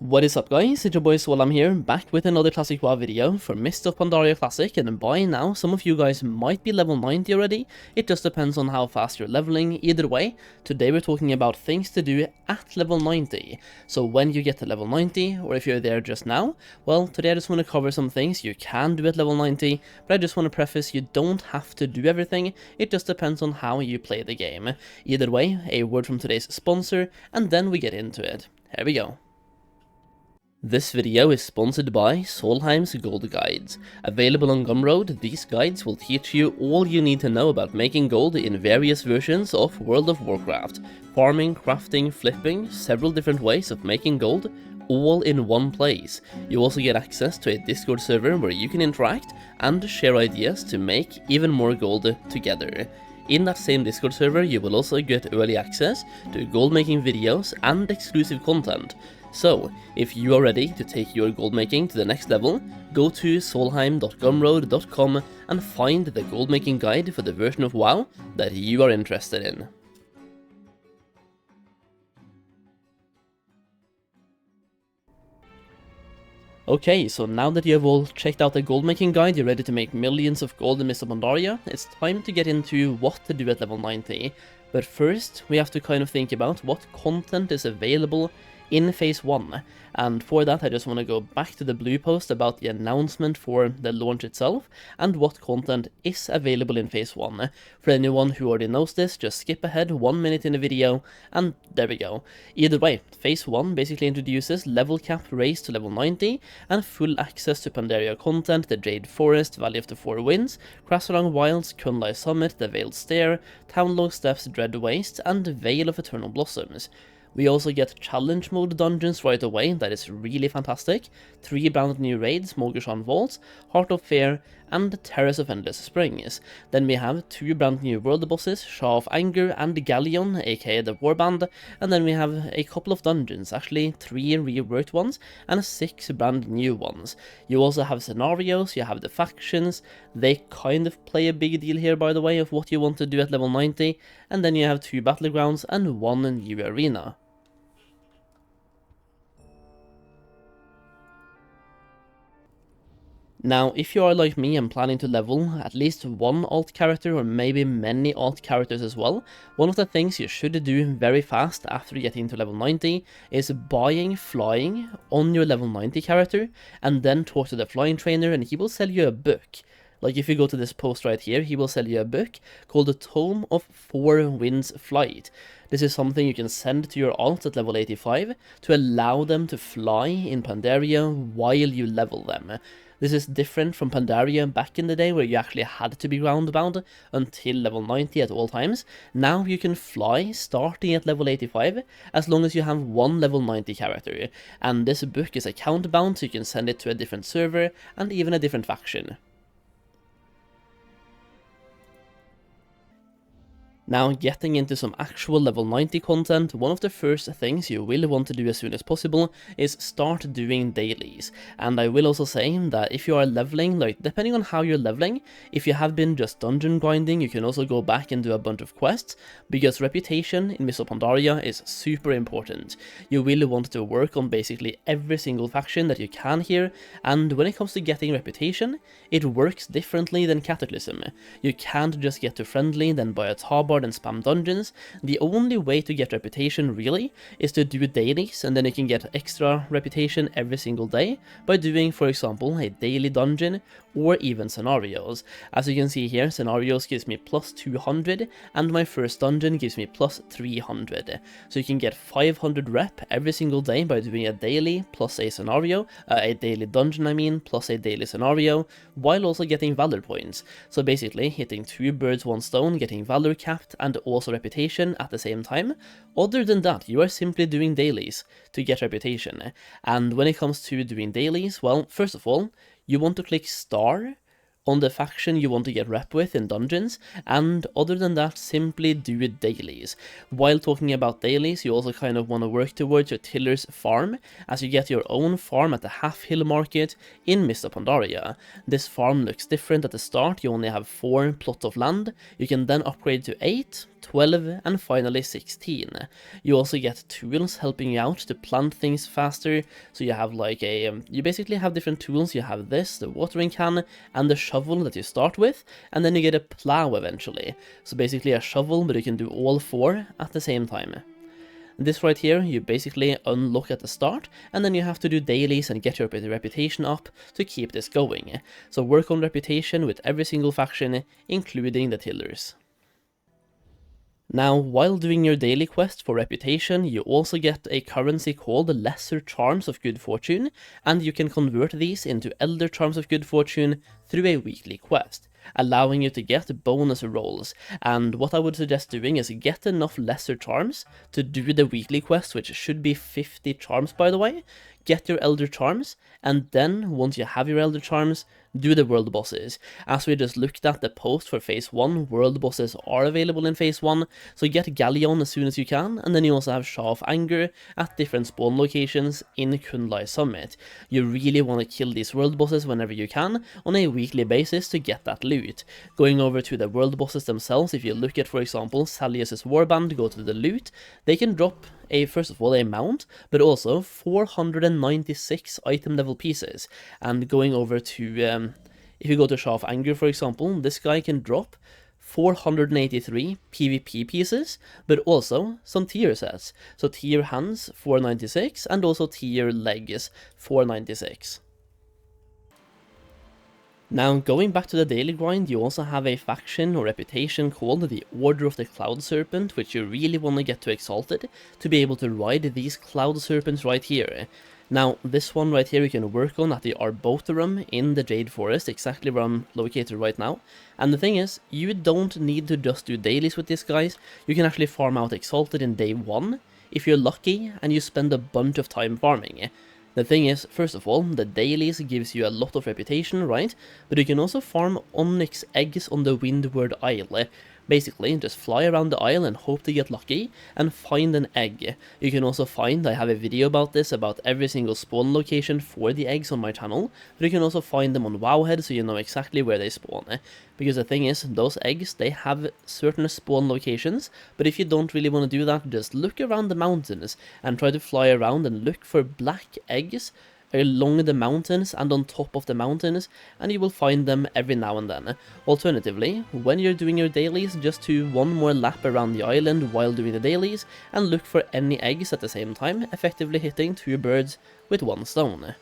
What is up guys, it's your boy Solheim here, back with another Classic WoW video for Mists of Pandaria Classic, and by now some of you guys might be level 90 already. It just depends on how fast you're leveling. Either way, today we're talking about things to do at level 90. So when you get to level 90, or if you're there just now, well, today I just want to cover some things you can do at level 90, but I just want to preface you don't have to do everything, it just depends on how you play the game. Either way, a word from today's sponsor, and then we get into it. Here we go. This video is sponsored by Solheim's Gold Guides. Available on Gumroad, these guides will teach you all you need to know about making gold in various versions of World of Warcraft. Farming, crafting, flipping, several different ways of making gold, all in one place. You also get access to a Discord server where you can interact and share ideas to make even more gold together. In that same Discord server, you will also get early access to gold making videos and exclusive content. So, if you are ready to take your gold making to the next level, go to solheim.gumroad.com and find the gold making guide for the version of WoW that you are interested in. Okay, so now that you have all checked out the gold making guide, you're ready to make millions of gold in Mists of Pandaria, it's time to get into what to do at level 90. But first, we have to kind of think about what content is available in Phase 1, and for that I just want to go back to the blue post about the announcement for the launch itself, and what content is available in Phase 1. For anyone who already knows this, just skip ahead 1 minute in the video, and there we go. Either way, Phase 1 basically introduces level cap raised to level 90, and full access to Pandaria content, the Jade Forest, Valley of the Four Winds, Krasarang Wilds, Kunlai Summit, the Veiled Stair, Townlong Steppes, Dread Waste, and Veil of Eternal Blossoms. We also get challenge mode dungeons right away, that is really fantastic. 3 brand new raids, Morgushan Vaults, Heart of Fear, and Terrace of Endless Springs. Then we have 2 brand new world bosses, Shah of Anger and Galleon, aka the Warband, and then we have a couple of dungeons, actually 3 reworked ones, and 6 brand new ones. You also have scenarios, you have the factions, they kind of play a big deal here by the way of what you want to do at level 90, and then you have 2 battlegrounds and 1 new arena. Now, if you are like me and planning to level at least one alt character or maybe many alt characters as well, one of the things you should do very fast after getting to level 90 is buying flying on your level 90 character and then talk to the flying trainer and he will sell you a book. Like if you go to this post right here, he will sell you a book called the Tome of Four Winds Flight. This is something you can send to your alt at level 85 to allow them to fly in Pandaria while you level them. This is different from Pandaria back in the day where you actually had to be groundbound until level 90 at all times. Now you can fly starting at level 85 as long as you have one level 90 character. And this book is account bound, so you can send it to a different server and even a different faction. Now, getting into some actual level 90 content, one of the first things you will want to do as soon as possible is start doing dailies. And I will also say that if you are leveling, like depending on how you're leveling, if you have been just dungeon grinding, you can also go back and do a bunch of quests, because reputation in Mists of Pandaria is super important. You will want to work on basically every single faction that you can here, and when it comes to getting reputation, it works differently than Cataclysm. You can't just get to friendly, then buy a tabard and spam dungeons. The only way to get reputation really is to do dailies, and then you can get extra reputation every single day by doing, for example, a daily dungeon or even scenarios. As you can see here, scenarios gives me plus 200 and my first dungeon gives me plus 300. So you can get 500 rep every single day by doing a daily plus a scenario, a daily dungeon I mean, plus a daily scenario, while also getting valor points. So basically hitting 2 birds 1 stone, getting valor capped and also reputation at the same time. Other than that, you are simply doing dailies to get reputation. And when it comes to doing dailies, well, first of all, you want to click star on the faction you want to get rep with in dungeons, and other than that, simply do dailies. While talking about dailies, you also kind of want to work towards your tiller's farm, as you get your own farm at the Half Hill Market in Mists of Pandaria. This farm looks different at the start, you only have 4 plots of land, you can then upgrade to 8, 12, and finally 16. You also get tools helping you out to plant things faster, so you have like you basically have different tools. You have this, the watering can, and the shovel that you start with, and then you get a plow eventually. So basically a shovel, but you can do all 4 at the same time. This right here, you basically unlock at the start, and then you have to do dailies and get your reputation up to keep this going. So work on reputation with every single faction, including the tillers. Now, while doing your daily quest for reputation, you also get a currency called Lesser Charms of Good Fortune, and you can convert these into Elder Charms of Good Fortune through a weekly quest, allowing you to get bonus rolls. And what I would suggest doing is get enough Lesser Charms to do the weekly quest, which should be 50 charms by the way, get your Elder Charms, and then, once you have your Elder Charms, do the world bosses. As we just looked at the post for Phase 1, world bosses are available in Phase 1, so get Galleon as soon as you can, and then you also have Shaw of Anger at different spawn locations in Kunlai Summit. You really want to kill these world bosses whenever you can, on a weekly basis to get that loot. Going over to the world bosses themselves, if you look at, for example, Salius's Warband, go to the loot, they can drop first of all a mount, but also 496 item level pieces. And going over to, if you go to Shaw of Anger for example, this guy can drop 483 PvP pieces, but also some tier sets. So tier hands 496 and also tier legs 496. Now, going back to the daily grind, you also have a faction or reputation called the Order of the Cloud Serpent, which you really want to get to Exalted to be able to ride these Cloud Serpents right here. Now, this one right here you can work on at the Arboterum in the Jade Forest, exactly where I'm located right now. And the thing is, you don't need to just do dailies with these guys, you can actually farm out Exalted in day 1, if you're lucky and you spend a bunch of time farming. The thing is, first of all, the dailies gives you a lot of reputation, right? But you can also farm Onyx eggs on the Windward Isle. Basically, just fly around the isle and hope to get lucky, and find an egg. You can also find, I have a video about this, about every single spawn location for the eggs on my channel, but you can also find them on Wowhead so you know exactly where they spawn. Because the thing is, those eggs, they have certain spawn locations, but if you don't really want to do that, just look around the mountains and try to fly around and look for black eggs along the mountains and on top of the mountains, and you will find them every now and then. Alternatively, when you're doing your dailies, just do one more lap around the island while doing the dailies, and look for any eggs at the same time, effectively hitting 2 birds with 1 stone.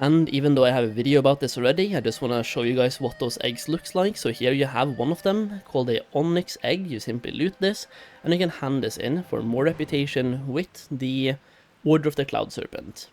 And even though I have a video about this already, I just want to show you guys what those eggs looks like. So here you have one of them, called a Onyx egg. You simply loot this, and you can hand this in for more reputation with the Order of the Cloud Serpent.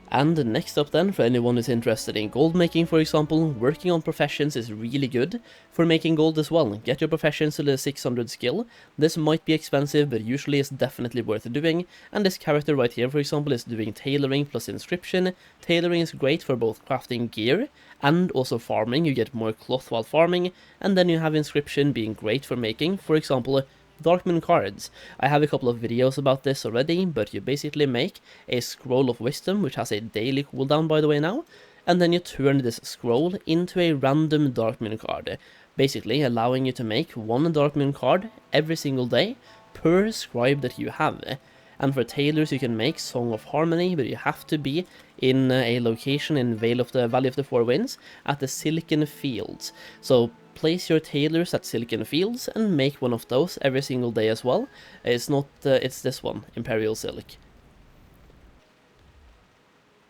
And next up then, for anyone who's interested in gold making for example, working on professions is really good for making gold as well. Get your professions to the 600 skill. This might be expensive, but usually it's definitely worth doing. And this character right here for example is doing tailoring plus inscription. Tailoring is great for both crafting gear and also farming. You get more cloth while farming. And then you have inscription being great for making, for example, Darkmoon cards. I have a couple of videos about this already, but you basically make a scroll of wisdom, which has a daily cooldown by the way now, and then you turn this scroll into a random Darkmoon card, basically allowing you to make 1 Darkmoon card every single day per scribe that you have. And for tailors you can make Song of Harmony, but you have to be in a location in Valley of the Four Winds at the Silken Fields. So place your tailors at Silken Fields and make one of those every single day as well. It's not, it's this one, Imperial Silk.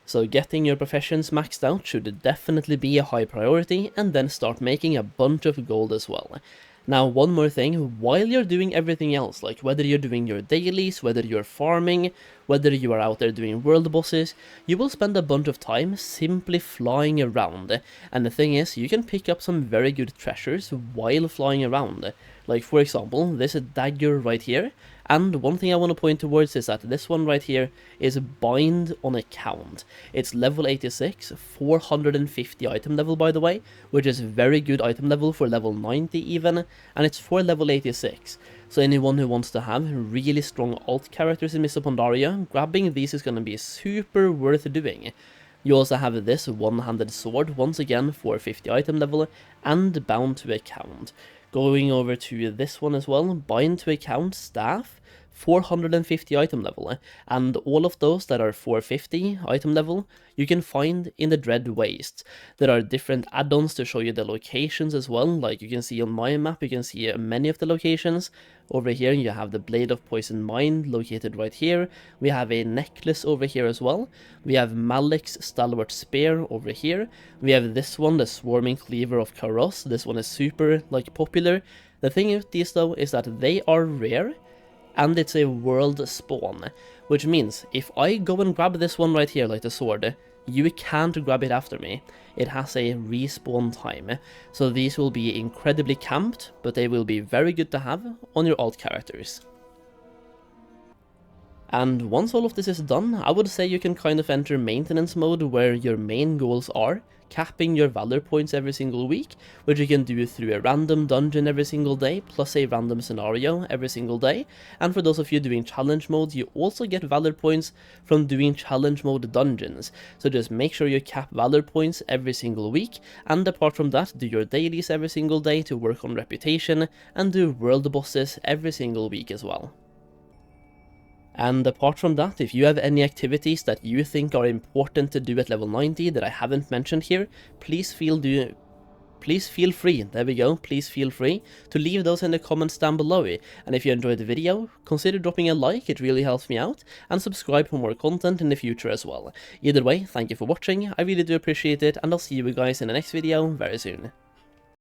So getting your professions maxed out should definitely be a high priority, and then start making a bunch of gold as well. Now, one more thing, while you're doing everything else, like whether you're doing your dailies, whether you're farming, whether you are out there doing world bosses, you will spend a bunch of time simply flying around. And the thing is, you can pick up some very good treasures while flying around. Like for example, this dagger right here. And one thing I want to point towards is that this one right here is Bind on Account. It's level 86, 450 item level by the way, which is very good item level for level 90 even, and it's for level 86. So anyone who wants to have really strong alt characters in Mists of Pandaria, grabbing these is going to be super worth doing. You also have this one-handed sword, once again 450 item level, and bound to account. Going over to this one as well, bind to account staff, 450 item level, and all of those that are 450 item level you can find in the Dread Wastes. There are different add-ons to show you the locations as well, like you can see on my map, you can see many of the locations. Over here you have the Blade of Poison Mind located right here, we have a necklace over here as well, we have Malik's Stalwart Spear over here, we have this one, the Swarming Cleaver of Karos. This one is super popular. The thing with these though is that they are rare, and it's a world spawn, which means if I go and grab this one right here, like the sword, you can't grab it after me. It has a respawn time, so these will be incredibly camped, but they will be very good to have on your alt characters. And once all of this is done, I would say you can kind of enter maintenance mode, where your main goals are capping your valor points every single week, which you can do through a random dungeon every single day, plus a random scenario every single day. And for those of you doing challenge modes, you also get valor points from doing challenge mode dungeons. So just make sure you cap valor points every single week, and apart from that, do your dailies every single day to work on reputation, and do world bosses every single week as well. And apart from that, if you have any activities that you think are important to do at level 90 that I haven't mentioned here, please feel free, there we go, please feel free to leave those in the comments down below. And if you enjoyed the video, consider dropping a like, it really helps me out, and subscribe for more content in the future as well. Either way, thank you for watching, I really do appreciate it, and I'll see you guys in the next video very soon.